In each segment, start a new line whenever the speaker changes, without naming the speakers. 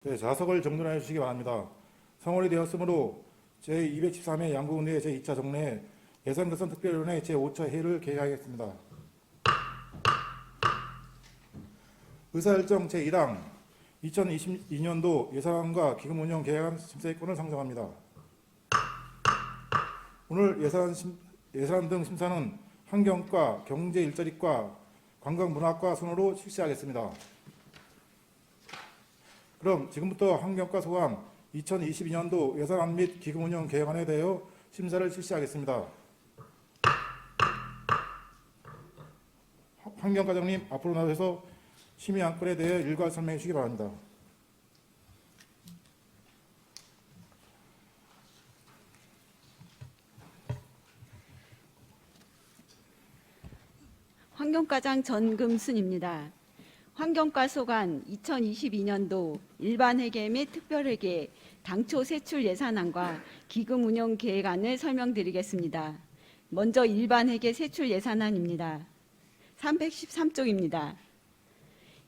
네, 자석을 정돈해 주시기 바랍니다. 성월이 되었으므로 제213회 양구군대 제2차 정례 예산개선특별위원회 제5차 회의를 개회하겠습니다. 의사일정 제1항 2022년도 예산안과 기금운용 계획안 심사권을 상정합니다. 오늘 예산 등 심사는 환경과 경제일자리과 관광문화과 순으로 실시하겠습니다. 그럼 지금부터 환경과 소관 2022년도 예산안 및 기금운용 계획안에 대하여 심사를 실시하겠습니다. 환경과장님 앞으로 나오셔서 심의안건에 대해 일괄 설명해 주시기 바랍니다.
환경과장 전금순입니다. 환경과 소관 2022년도 일반회계 및 특별회계 당초 세출 예산안과 기금운용 계획안을 설명드리겠습니다. 먼저 일반회계 세출 예산안입니다. 313쪽입니다.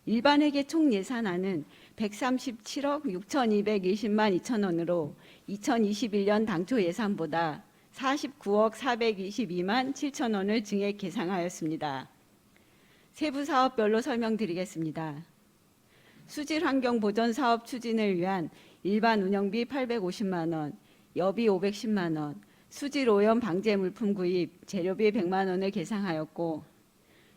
일반회계 총 예산안은 137억 6,220만 2천원으로 2021년 당초 예산보다 49억 422만 7천원을 증액 계상하였습니다. 세부 사업별로 설명드리겠습니다. 수질 환경 보전 사업 추진을 위한 일반 운영비 850만 원, 여비 510만 원, 수질 오염 방제 물품 구입, 재료비 100만 원을 계상하였고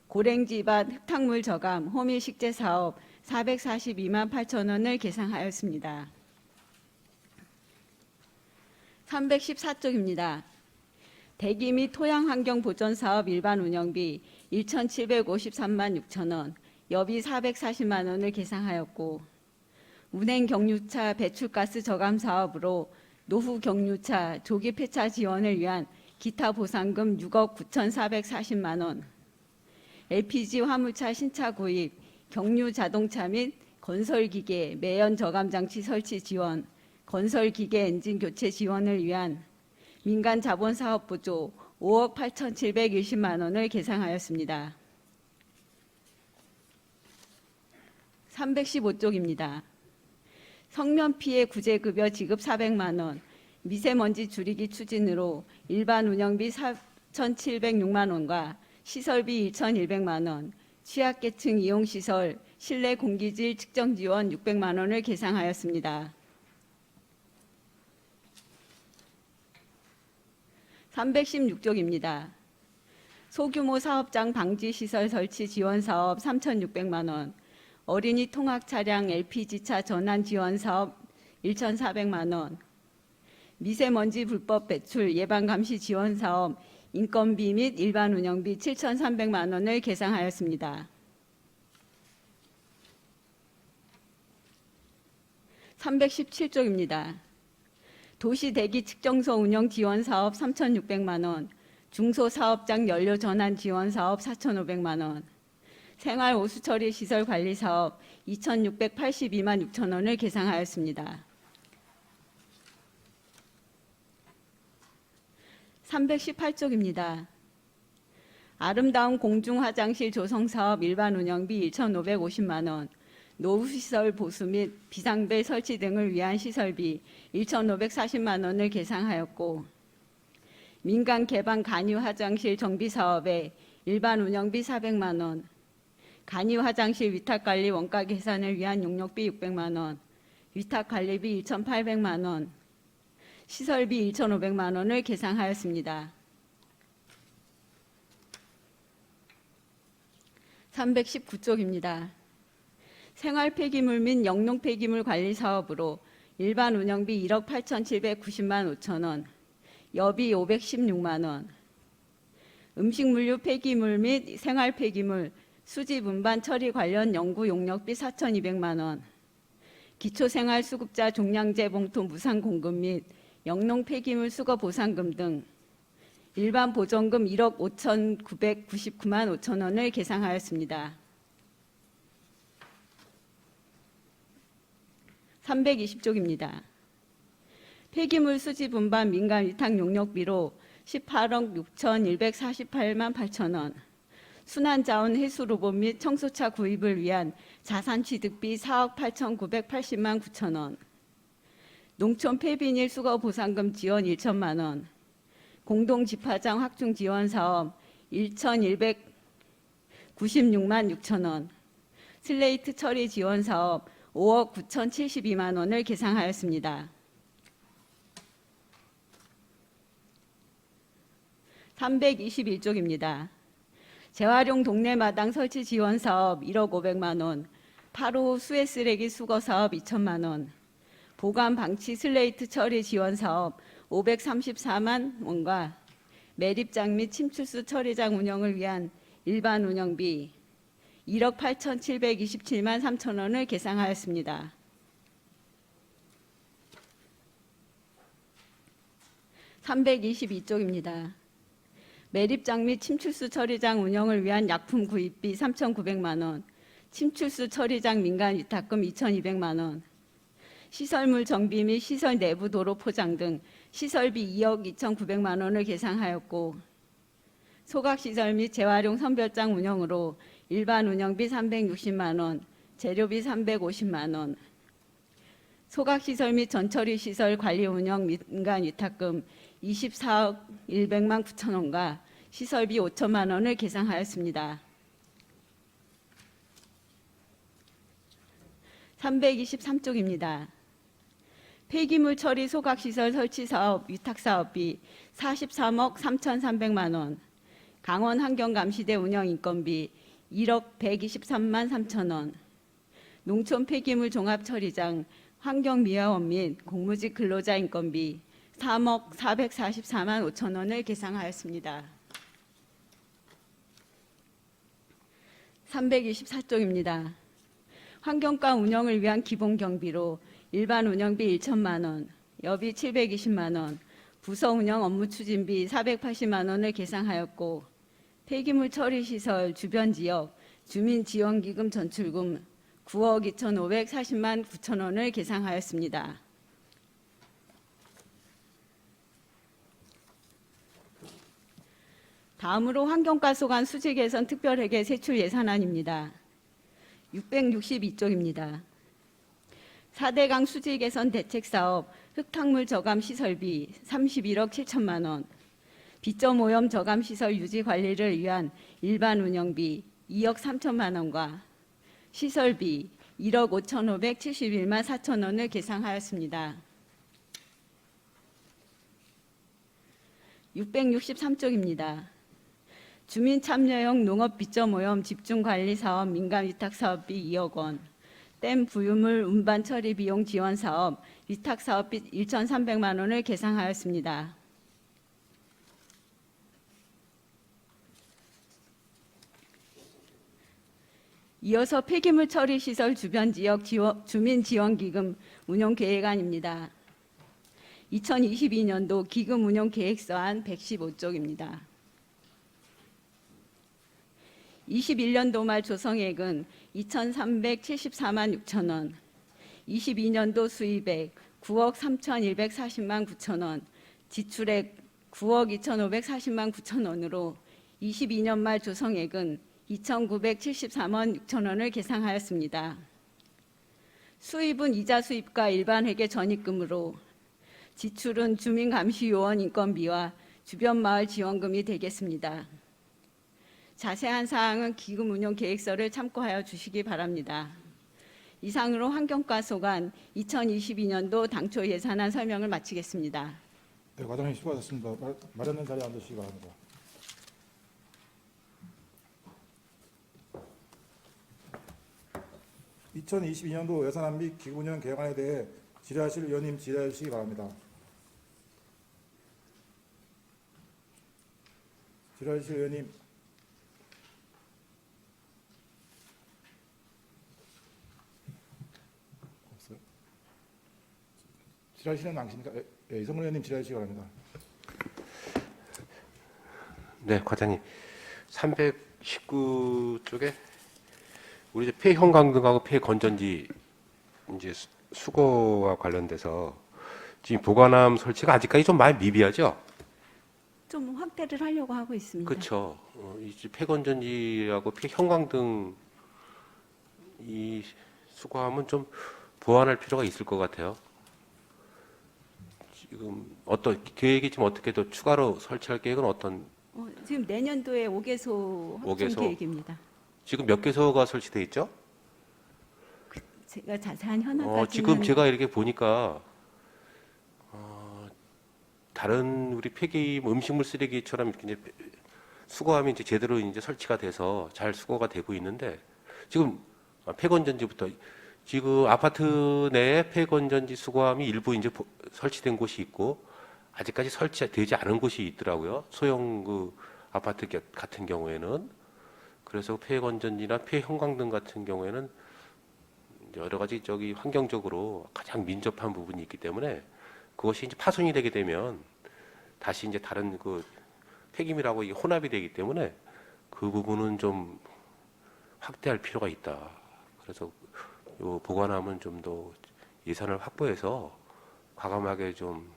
고랭지밭 흙탕물 저감 호밀 식재 사업 442만 8천 원을 계상하였습니다. 314쪽입니다. 대기 및 토양 환경 보전 사업 일반 운영비 1,753만 6천 원, 여비 440만 원을 계상하였고 운행 경유차 배출가스 저감 사업으로 노후 경유차 조기 폐차 지원을 위한 기타 보상금 6억 9,440만 원, LPG 화물차 신차 구입, 경유 자동차 및 건설기계 매연 저감 장치 설치 지원, 건설기계 엔진 교체 지원을 위한 민간 자본 사업 보조 5억 8,720만 원을 계상하였습니다. 315쪽입니다. 성면 피해 구제급여 지급 400만 원, 미세먼지 줄이기 추진으로 일반 운영비 4,706만 원과 시설비 2,100만 원, 취약계층 이용시설 실내 공기질 측정 지원 600만 원을 계상하였습니다. 316쪽입니다. 소규모 사업장 방지 시설 설치 지원 사업 3,600만 원, 어린이 통학 차량 LPG차 전환 지원 사업 1,400만 원, 미세먼지 불법 배출 예방 감시 지원 사업 인건비 및 일반 운영비 7,300만 원을 계상하였습니다. 317쪽입니다. 도시 대기 측정소 운영 지원 사업 3,600만 원, 중소사업장 연료 전환 지원 사업 4,500만 원, 생활 오수 처리 시설 관리 사업 2,682만 6천 원을 계상하였습니다. 318쪽입니다. 아름다운 공중 화장실 조성 사업 일반 운영비 1,550만 원, 노후시설 보수 및 비상벨 설치 등을 위한 시설비 1,540만 원을 계상하였고 민간 개방 간이 화장실 정비 사업에 일반 운영비 400만 원, 간이 화장실 위탁관리 원가 계산을 위한 용역비 600만 원, 위탁관리비 2,800만 원, 시설비 2,500만 원을 계상하였습니다. 319쪽입니다. 생활 폐기물 및 영농 폐기물 관리 사업으로 일반 운영비 1억 8,790만 5천 원, 여비 516만 원, 음식물류 폐기물 및 생활 폐기물 수집 운반 처리 관련 연구 용역비 4,200만 원, 기초생활수급자 종량제 봉투 무상 공급 및 영농 폐기물 수거 보상금 등 일반 보전금 1억 5,999만 5천 원을 계상하였습니다. 320쪽입니다. 폐기물 수집 운반 민간 위탁 용역비로 18억 6,148만 8천 원, 순환자원 해수 로봇 및 청소차 구입을 위한 자산취득비 4억 8,980만 9천 원, 농촌 폐비닐 수거 보상금 지원 1천만 원, 공동집화장 확충 지원 사업 1,196만 6천 원, 슬레이트 처리 지원 사업 5억 9,072만 원을 계상하였습니다. 321쪽입니다. 재활용 동네 마당 설치 지원 사업 1억 500만 원, 8호 수해 쓰레기 수거 사업 2천만 원, 보관 방치 슬레이트 처리 지원 사업 534만 원과 매립장 및 침출수 처리장 운영을 위한 일반 운영비 1억 8,727만 3천 원을 계상하였습니다. 322쪽입니다. 매립장 및 침출수 처리장 운영을 위한 약품 구입비 3,900만 원, 침출수 처리장 민간 위탁금 2,200만 원, 시설물 정비 및 시설 내부 도로 포장 등 시설비 2억 2,900만 원을 계상하였고, 소각시설 및 재활용 선별장 운영으로 일반 운영비 360만 원, 재료비 350만 원, 소각시설 및 전처리 시설 관리 운영 민간 위탁금 24억 100만 9천 원과 시설비 5천만 원을 계상하였습니다. 323쪽입니다. 폐기물 처리 소각시설 설치 사업 위탁 사업비 43억 3,300만 원, 강원 환경감시대 운영 인건비 1억 123만 3천 원, 농촌 폐기물 종합처리장 환경미화원 및 공무직 근로자 인건비 3억 444만 5천 원을 계상하였습니다. 324쪽입니다. 환경과 운영을 위한 기본 경비로 일반 운영비 1천만 원, 여비 720만 원, 부서 운영 업무 추진비 480만 원을 계상하였고, 폐기물 처리 시설 주변 지역 주민 지원기금 전출금 9억 2,540만 9천 원을 계상하였습니다. 다음으로 환경과 소관 수지 개선 특별회계 세출 예산안입니다. 662쪽입니다. 4대강 수지 개선 대책 사업 흙탕물 저감 시설비 31억 7천만 원, 빗점 오염 저감 시설 유지 관리를 위한 일반 운영비 2억 3천만 원과 시설비 1억 5,571만 4천 원을 계상하였습니다. 663쪽입니다. 주민 참여형 농업 빗점 오염 집중 관리 사업 민간 위탁 사업비 2억 원, 댐 부유물 운반 처리 비용 지원 사업 위탁 사업비 1,300만 원을 계상하였습니다. 이어서 폐기물 처리 시설 주변 지역 주민 지원 기금 운용 계획안입니다. 2022년도 기금 운용 계획서안 115쪽입니다. 21년도 말 조성액은 2,374만 6천 원, 22년도 수입액 9억 3,140만 9천 원, 지출액 9억 2,540만 9천 원으로 22년 말 조성액은 2,974만 6천 원을 계상하였습니다. 수입은 이자 수입과 일반 회계 전입금으로, 지출은 주민감시요원 인건비와 주변 마을 지원금이 되겠습니다. 자세한 사항은 기금 운용 계획서를 참고하여 주시기 바랍니다. 이상으로 환경과 소관 2022년도 당초 예산안 설명을 마치겠습니다.
네, 과장님 수고하셨습니다. 마련된 자리에 앉으시기 바랍니다. (2022년도) 예산안 및 기금 운영 계획안에 대해 질의하실 의원님 질의해 주시기 바랍니다. 질의하실 의원님. 없어요? 질의하시는 앙십니까? 이성근 의원님 질의하시기 바랍니다.
네, 과장님. 319쪽에 우리 이제 폐형 등하고 폐건전지 이제 수거와 관련돼서 지금 보관함 설치가 아직까지 좀 많이 미비하죠?
좀 확대를 하려고 하고 있습니다.
그렇죠. 이제 폐건전지하고 폐형광등 이 수거함은 좀 보완할 필요가 있을 것 같아요. 지금 어떤 계획이 지금 어떻게 더 추가로 설치할 계획은 어떤
지금 내년도에 5개소 확충
5개소?
계획입니다.
지금 몇 개소가 설치돼 있죠?
제가 자세한 현황까지는
지금 제가 이렇게 보니까 다른 우리 폐기 음식물 쓰레기처럼 이렇게 이제 수거함이 이제 제대로 이제 설치가 돼서 잘 수거가 되고 있는데 지금 폐건전지부터 지금 아파트 내에 폐건전지 수거함이 일부 이제 설치된 곳이 있고 아직까지 설치되지 않은 곳이 있더라고요. 소형 그 아파트 같은 경우에는 그래서 폐건전지나 폐형광등 같은 경우에는 여러 가지 저기 환경적으로 가장 민접한 부분이 있기 때문에 그것이 이제 파손이 되게 되면 다시 이제 다른 그 폐기물하고 이게 혼합이 되기 때문에 그 부분은 좀 확대할 필요가 있다. 그래서 요 보관함은 좀 더 예산을 확보해서 과감하게 좀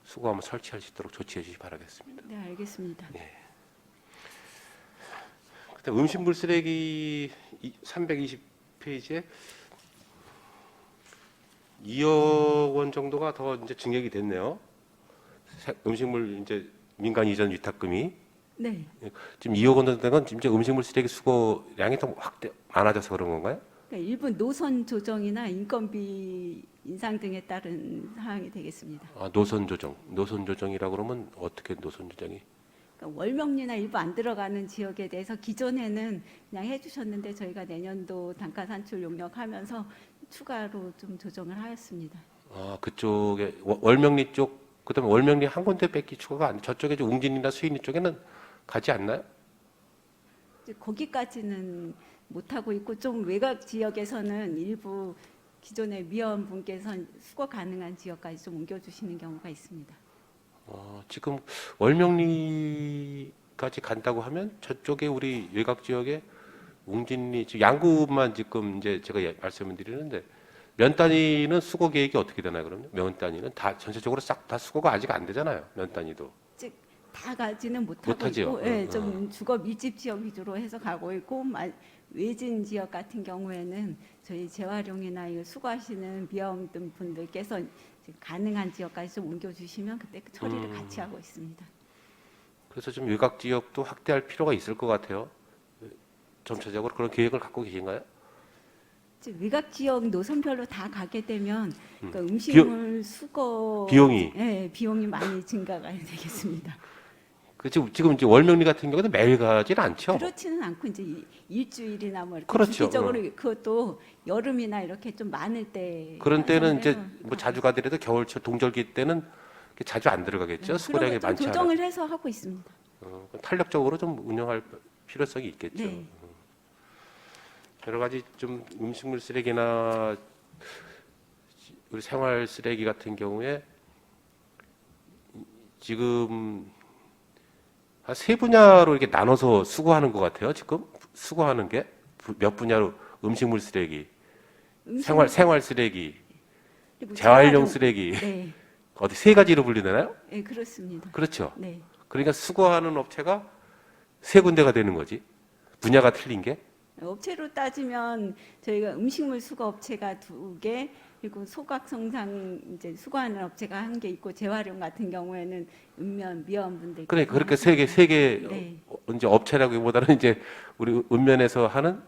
수거함을 설치할 수 있도록 조치해 주시기 바라겠습니다.
네, 알겠습니다.
그다음 음식물 쓰레기 320페이지에 2억 원 정도가 더 이제 증액이 됐네요. 음식물 이제 민간 이전 위탁금이
네.
지금 2억 원 정도 된 건 진짜 음식물 쓰레기 수거량이 더 확대 많아져서 그런 건가요?
그러니까 일부 노선 조정이나 인건비 인상 등에 따른 사항이 되겠습니다.
노선 조정이라고 그러면 어떻게 노선 조정이?
그러니까 월명리나 일부 안 들어가는 지역에 대해서 기존에는 그냥 해주셨는데 저희가 내년도 단가 산출 용역하면서 추가로 좀 조정을 하였습니다.
그쪽에 월명리 쪽 그다음에 월명리 한 군데 뺏기 추가가 안 저쪽에 이제 웅진이나 수인리 쪽에는 가지 않나요?
이제 거기까지는 못 하고 있고 좀 외곽 지역에서는 일부 기존의 미원분께서 수거 가능한 지역까지 좀 옮겨주시는 경우가 있습니다.
지금 월명리까지 간다고 하면 저쪽에 우리 외곽 지역에 웅진리 지금 양구만 지금 이제 제가 말씀을 드리는데 면 단위는 수거 계획이 어떻게 되나요? 그러면 면 단위는 다 전체적으로 싹 다 수거가 아직 안 되잖아요. 면 단위도.
즉 다 가지는 못하고
못하지요.
있고, 예, 좀 주거 밀집 지역 위주로 해서 가고 있고 외진 지역 같은 경우에는 저희 재활용이나 이거 수거하시는 미화원등 분들께서 이제 가능한 지역까지 좀 옮겨주시면 그때 그 처리를 같이 하고 있습니다.
그래서 좀 외곽 지역도 확대할 필요가 있을 것 같아요. 전체적으로 그런 계획을 갖고 계신가요?
이제 외곽 지역 노선별로 다 가게 되면 그러니까 음식물 수거
비용이.
비용이 많이 증가가 되겠습니다.
지금 이제 월명리 같은 경우는 매일 가지는 않죠.
그렇지는 않고 이제 일주일이나 뭐 이렇게
그렇죠.
주기적으로 그것도 여름이나 이렇게 좀 많을 때
그런 때는 이제
하선을
뭐 자주 가더라도 겨울철 동절기 때는 이렇게 자주 안 들어가겠죠. 수거량이
그런 거
많지
좀
않아.
조정을 해서 하고 있습니다.
탄력적으로 좀 운영할 필요성이 있겠죠.
네.
여러 가지 좀 음식물 쓰레기나 우리 생활 쓰레기 같은 경우에 지금 한 세 분야로 이렇게 나눠서 수거하는 것 같아요. 지금 수거하는 게 몇 분야로 음식물 쓰레기, 생활 쓰레기,
그리고
재활용 쓰레기
네,
어디 세 가지로 분류되나요?
네 그렇습니다.
그렇죠.
네.
그러니까 수거하는 업체가 세 군데가 되는 거지. 분야가 틀린 게.
업체로 따지면 저희가 음식물 수거 업체가 2개, 그리고 소각성상 이제 수거하는 업체가 1개 있고 재활용 같은 경우에는 읍면 미화원분들.
그래 그렇게 세 개
네.
이제 업체라기보다는 이제 우리 읍면에서 하는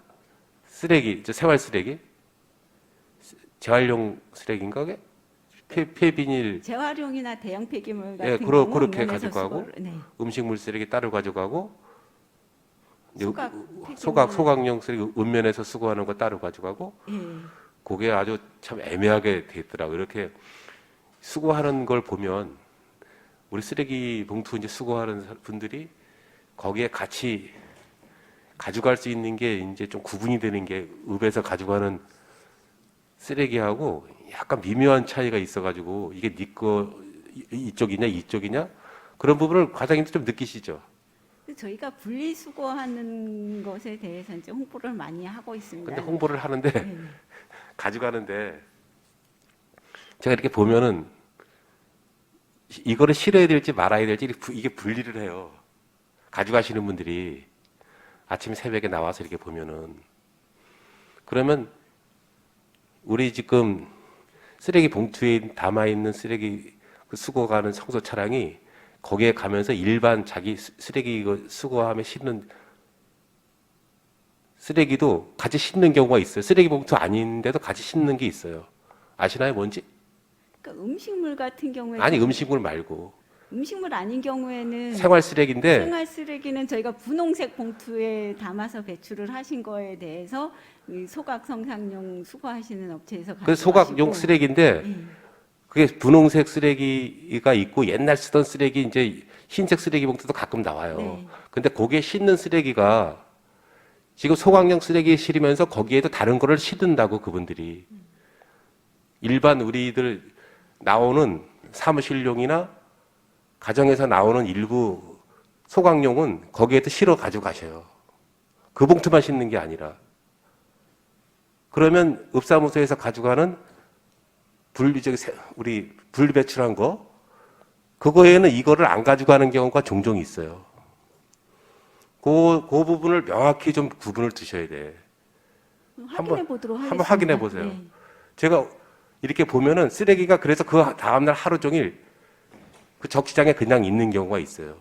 쓰레기, 이제 생활 쓰레기, 재활용 쓰레기인가 그게? 폐비닐,
재활용이나 대형 폐기물 같은
그렇게
경우 읍면에서
가져가고
수거를- 네.
음식물 쓰레기 따로 가져가고 이제
소각 폐기물.
소각용 쓰레기 읍면에서 수거하는 거 따로 가져가고
예.
그게 아주 참 애매하게 돼 있더라고요. 이렇게 수거하는 걸 보면 우리 쓰레기 봉투 이제 수거하는 분들이 거기에 같이 가져갈 수 있는 게 이제 좀 구분이 되는 게 읍에서 가져가는 쓰레기하고 약간 미묘한 차이가 있어가지고 이게 네 거 이쪽이냐 그런 부분을 과장님도 좀 느끼시죠?
저희가 분리수거하는 것에 대해서 이제 홍보를 많이 하고 있습니다.
근데 홍보를 하는데
네.
가져가는데 제가 이렇게 보면은 이거를 실어야 될지 말아야 될지 이게 분리를 해요. 가져가시는 분들이 아침 새벽에 나와서 이렇게 보면은 그러면 우리 지금 쓰레기 봉투에 담아 있는 쓰레기 그 수거가는 청소 차량이 거기에 가면서 일반 자기 쓰레기 이거 수거하면 싣는 쓰레기도 같이 싣는 경우가 있어요. 쓰레기 봉투 아닌데도 같이 싣는 게 있어요. 아시나요, 뭔지?
그러니까 음식물 같은 경우에
아니, 음식물 말고
음식물 아닌 경우에는
생활 쓰레기인데
생활 쓰레기는 저희가 분홍색 봉투에 담아서 배출을 하신 거에 대해서 이 소각 성상용 수거하시는 업체에서
그 소각용 쓰레기인데
예.
그게 분홍색 쓰레기가 있고 옛날 쓰던 쓰레기 이제 흰색 쓰레기 봉투도 가끔 나와요.
네.
근데 거기에 싣는 쓰레기가 지금 소각용 쓰레기 실으면서 거기에도 다른 거를 싣는다고 그분들이 일반 우리들 나오는 사무실용이나 가정에서 나오는 일부 소각용은 거기에도 실어 가지고 가셔요. 그 봉투만 싣는 게 아니라 그러면 읍사무소에서 가져가는 우리 분리배출한 거 그거에는 이거를 안 가져가는 경우가 종종 있어요. 그 부분을 명확히 좀 구분을 두셔야 돼.
확인해 보도록 하겠습니다.
한번 확인해 보세요.
네.
제가 이렇게 보면은 쓰레기가 그래서 그 다음날 하루 종일 그 적시장에 그냥 있는 경우가 있어요.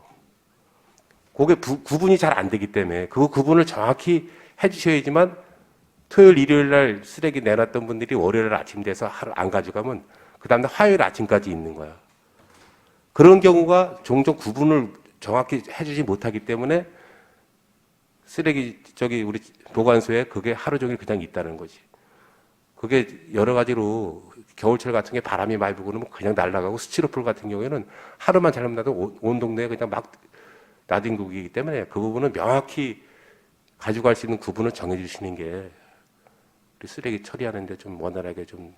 그게 구분이 잘 안 되기 때문에 그 구분을 정확히 해주셔야지만 토요일, 일요일 날 쓰레기 내놨던 분들이 월요일 아침 돼서 하루 안 가져가면 그 다음날 화요일 아침까지 있는 거야. 그런 경우가 종종 구분을 정확히 해주지 못하기 때문에 쓰레기 우리 보관소에 그게 하루 종일 그냥 있다는 거지. 그게 여러 가지로 겨울철 같은 게 바람이 많이 불고 그러면 그냥 날아가고 스티로폴 같은 경우에는 하루만 잘못나도 온 동네에 그냥 막 나뒹구기이기 때문에 그 부분은 명확히 가져갈 수 있는 구분을 정해주시는 게 우리 쓰레기 처리하는데 좀 원활하게 좀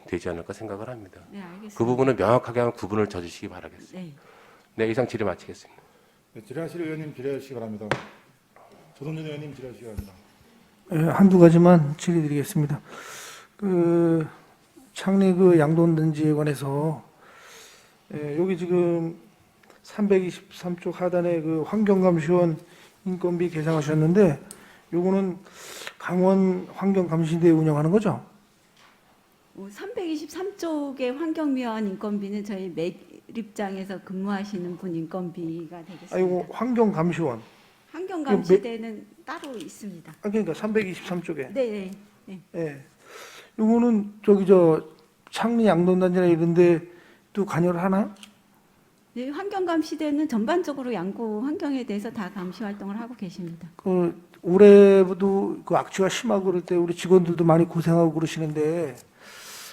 되지 않을까 생각을 합니다.
네, 알겠습니다.
그 부분은 명확하게 한 구분을 져주시기 바라겠습니다.
네.
네, 이상 질의 마치겠습니다.
네, 질의하실 의원님 질의하시기 바랍니다. 조동준 의원님 질의하시기 바랍니다.
예, 한두 가지만 질의드리겠습니다. 그 창리 그 양돈단지에 관해서 여기 지금 323쪽 하단에 그 환경감시원 인건비 계상하셨는데 요거는 강원 환경감시대 운영하는 거죠?
323쪽의 환경미화원 인건비는 저희 매립장에서 근무하시는 분 인건비가 되겠습니다.
아이고 환경감시원.
환경감시대는 따로 있습니다.
아 그러니까 323쪽에.
네, 네.
예. 요거는 저기 창리 양돈단지나 이런데 또 관여를 하나?
네, 환경감시대는 전반적으로 양구 환경에 대해서 다 감시 활동을 하고 계십니다.
그 올해도 그 악취가 심하고 그럴 때 우리 직원들도 많이 고생하고 그러시는데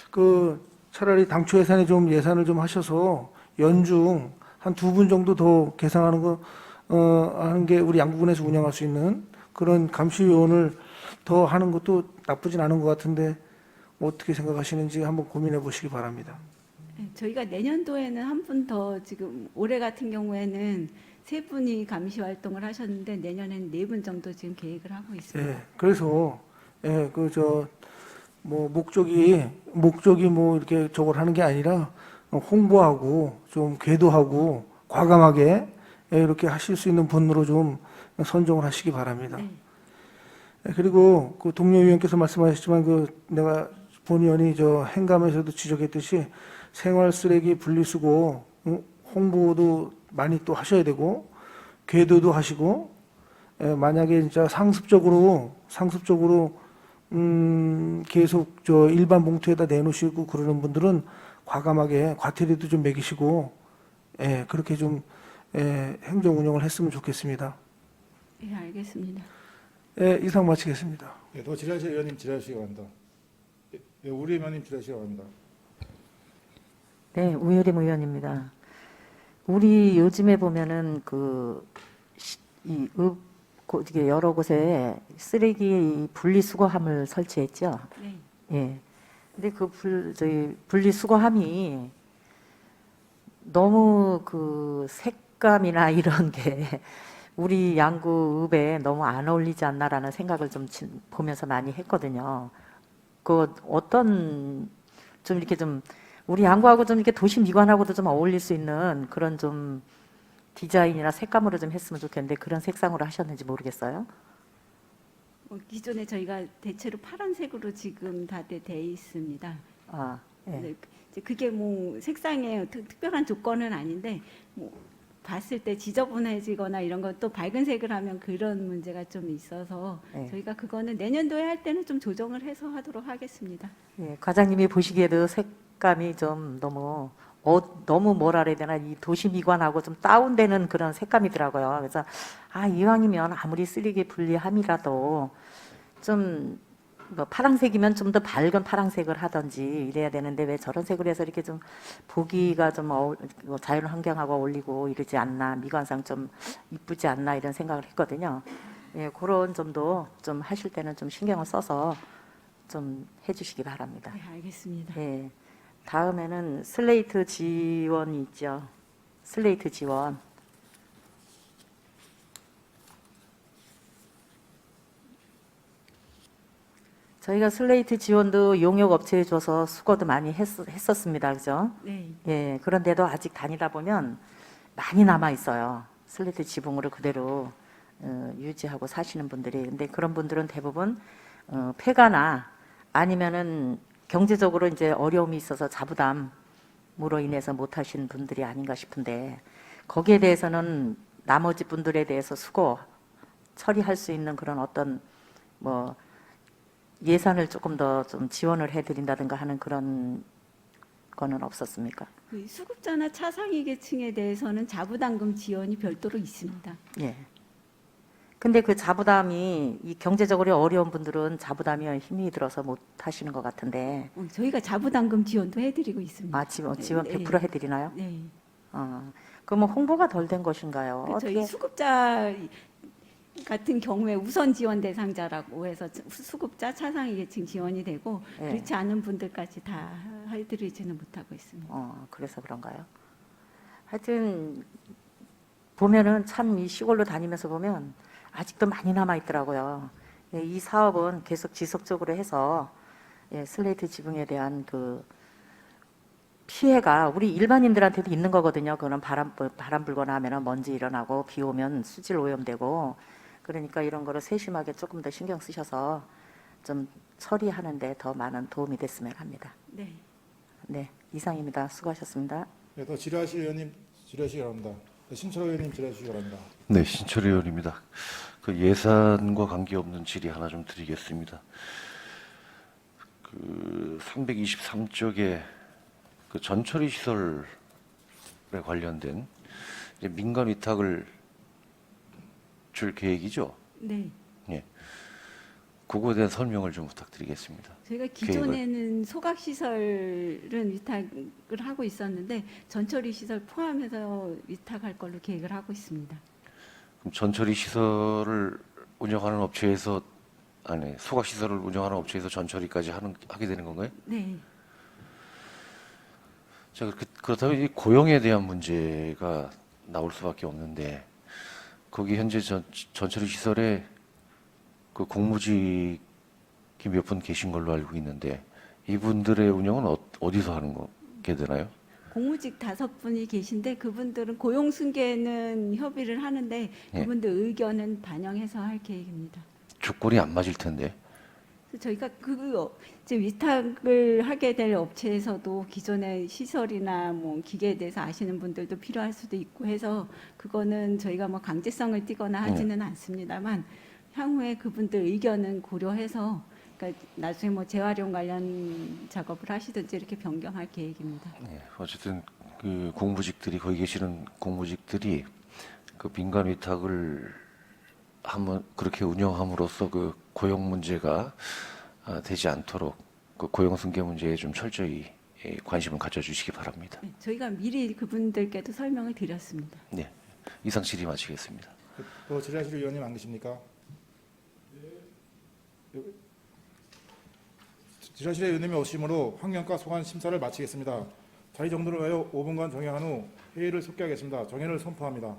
그 차라리 당초 예산에 좀 예산을 좀 하셔서 연중 한 2분 정도 더 개상하는 거 하는 게 우리 양구군에서 운영할 수 있는 그런 감시위원을 더 하는 것도 나쁘진 않은 것 같은데 어떻게 생각하시는지 한번 고민해 보시기 바랍니다.
네, 저희가 내년도에는 한 분 더 지금 올해 같은 경우에는 3분이 감시 활동을 하셨는데 내년에는 4분 정도 지금 계획을 하고 있습니다.
예, 그래서 예, 뭐 목적이 뭐 이렇게 저걸 하는 게 아니라 홍보하고 좀 궤도하고 과감하게 예, 이렇게 하실 수 있는 분으로 좀 선정을 하시기 바랍니다.
네.
예, 그리고 그 동료 의원께서 말씀하셨지만 내가 본 의원이 행감에서도 지적했듯이 생활 쓰레기 분리수거 홍보도 많이 또 하셔야 되고 궤도도 하시고 만약에 진짜 상습적으로 계속 일반 봉투에다 내놓으시고 그러는 분들은 과감하게 과태료도 좀 매기시고 그렇게 좀 행정 운영을 했으면 좋겠습니다.
네, 알겠습니다.
이상 마치겠습니다.
네, 더 질의하실 의원님 질의하시기 바랍니다. 네, 우리 의원님 질의하시기 바랍니다.
네, 우유림 의원입니다. 우리 요즘에 보면은 이게 여러 곳에 쓰레기 분리수거함을 설치했죠.
네.
예. 근데 저희 분리수거함이 너무 그 색감이나 이런 게 우리 양구읍에 너무 안 어울리지 않나라는 생각을 좀 보면서 많이 했거든요. 어떤 좀 이렇게 좀 우리 양구하고 좀 이렇게 도시 미관하고도 좀 어울릴 수 있는 그런 좀 디자인이나 색감으로 좀 했으면 좋겠는데 그런 색상으로 하셨는지 모르겠어요.
기존에 저희가 대체로 파란색으로 지금 다 돼 있습니다.
아, 예.
네, 이제 그게 뭐 색상에 특별한 조건은 아닌데 뭐 봤을 때 지저분해지거나 이런 것 또 밝은 색을 하면 그런 문제가 좀 있어서
네.
저희가 그거는 내년도에 할 때는 좀 조정을 해서 하도록 하겠습니다.
예, 과장님이 보시기에도 색감이 좀 너무 너무 뭐라 그래야 되나 이 도시 미관하고 좀 다운되는 그런 색감이더라고요. 그래서 이왕이면 아무리 쓰레기 분리함이라도 좀 뭐 파란색이면 좀 더 밝은 파란색을 하든지 이래야 되는데 왜 저런 색으로 해서 이렇게 좀 보기가 좀 뭐 자연 환경하고 어울리고 이러지 않나, 미관상 좀 이쁘지 않나 이런 생각을 했거든요. 예, 그런 점도 좀 하실 때는 좀 신경을 써서 좀 해주시기 바랍니다.
네, 알겠습니다.
예. 다음에는 슬레이트 지원이 있죠. 슬레이트 지원. 저희가 슬레이트 지원도 용역 업체에 줘서 수고도 많이 했었습니다. 그죠?
네.
예. 그런데도 아직 다니다 보면 많이 남아 있어요. 슬레이트 지붕으로 그대로 유지하고 사시는 분들이. 근데 그런 분들은 대부분 폐가나 아니면은 경제적으로 이제 어려움이 있어서 자부담으로 인해서 못 하신 분들이 아닌가 싶은데 거기에 대해서는 나머지 분들에 대해서 수고 처리할 수 있는 그런 어떤 뭐 예산을 조금 더 좀 지원을 해드린다든가 하는 그런 거는 없었습니까?
그 수급자나 차상위 계층에 대해서는 자부담금 지원이 별도로 있습니다.
예. 근데 그 자부담이 이 경제적으로 어려운 분들은 자부담이 힘이 들어서 못 하시는 것 같은데
저희가 자부담금 지원도 해드리고 있습니다.
지원
네,
100% 해드리나요?
네.
그러면 홍보가 덜 된 것인가요?
그 저희
어떻게?
수급자 같은 경우에 우선 지원 대상자라고 해서 수급자 차상위 계층 지원이 되고
네.
그렇지 않은 분들까지 다 해드리지는 못하고 있습니다.
그래서 그런가요? 하여튼 보면은 참 이 시골로 다니면서 보면 아직도 많이 남아 있더라고요. 예, 이 사업은 계속 지속적으로 해서 슬레이트 지붕에 대한 그 피해가 우리 일반인들한테도 있는 거거든요. 그거는 바람 불거나 하면 먼지 일어나고 비 오면 수질 오염되고 그러니까 이런 거를 세심하게 조금 더 신경 쓰셔서 좀 처리하는데 더 많은 도움이 됐으면 합니다.
네.
네, 이상입니다. 수고하셨습니다.
네, 또 질의하실 의원님 질의하시기 바랍니다. 네, 신철호 의원님 질의하시기 바랍니다.
네, 신철 의원입니다. 그 예산과 관계없는 질의 하나 좀 드리겠습니다. 그 323쪽에 그 전처리 시설에 관련된 이제 민간 위탁을 줄 계획이죠.
네.
예. 그거에 대한 설명을 좀 부탁드리겠습니다.
저희가 기존에는 소각 시설은 위탁을 하고 있었는데 전처리 시설 포함해서 위탁할 걸로 계획을 하고 있습니다.
그럼 전처리 시설을 운영하는 업체에서 소각 시설을 운영하는 업체에서 전처리까지 하게 되는 건가요?
네.
자, 그렇다면 이 고용에 대한 문제가 나올 수밖에 없는데 거기 현재 전처리 시설에 그 공무직이 몇 분 계신 걸로 알고 있는데 이분들의 운영은 어디서 하는 게 되나요?
공무직 5분이 계신데 그분들은 고용 승계는 협의를 하는데 그분들 의견은 반영해서 할 계획입니다.
조건이 안 맞을 텐데.
그래서 저희가 이제 위탁을 하게 될 업체에서도 기존의 시설이나 뭐 기계에 대해서 아시는 분들도 필요할 수도 있고 해서 그거는 저희가 뭐 강제성을 띠거나 하지는 않습니다만 향후에 그분들 의견은 고려해서 그러니까 나중에 뭐 재활용 관련 작업을 하시든지 이렇게 변경할 계획입니다.
네, 어쨌든 그 공무직들이 거기 계시는 공무직들이 그 민간 위탁을 한번 그렇게 운영함으로써 그 고용 문제가 되지 않도록 그 고용 승계 문제에 좀 철저히 관심을 가져주시기 바랍니다.
네, 저희가 미리 그분들께도 설명을 드렸습니다.
네, 이상 질의 마치겠습니다.
또 질의하실 의원님 안 계십니까? 질의하실 의원님이 오심으로 환경과 소관 심사를 마치겠습니다. 자리 정돈을 하여 5분간 정회한 후 회의를 속개하겠습니다. 정회를 선포합니다.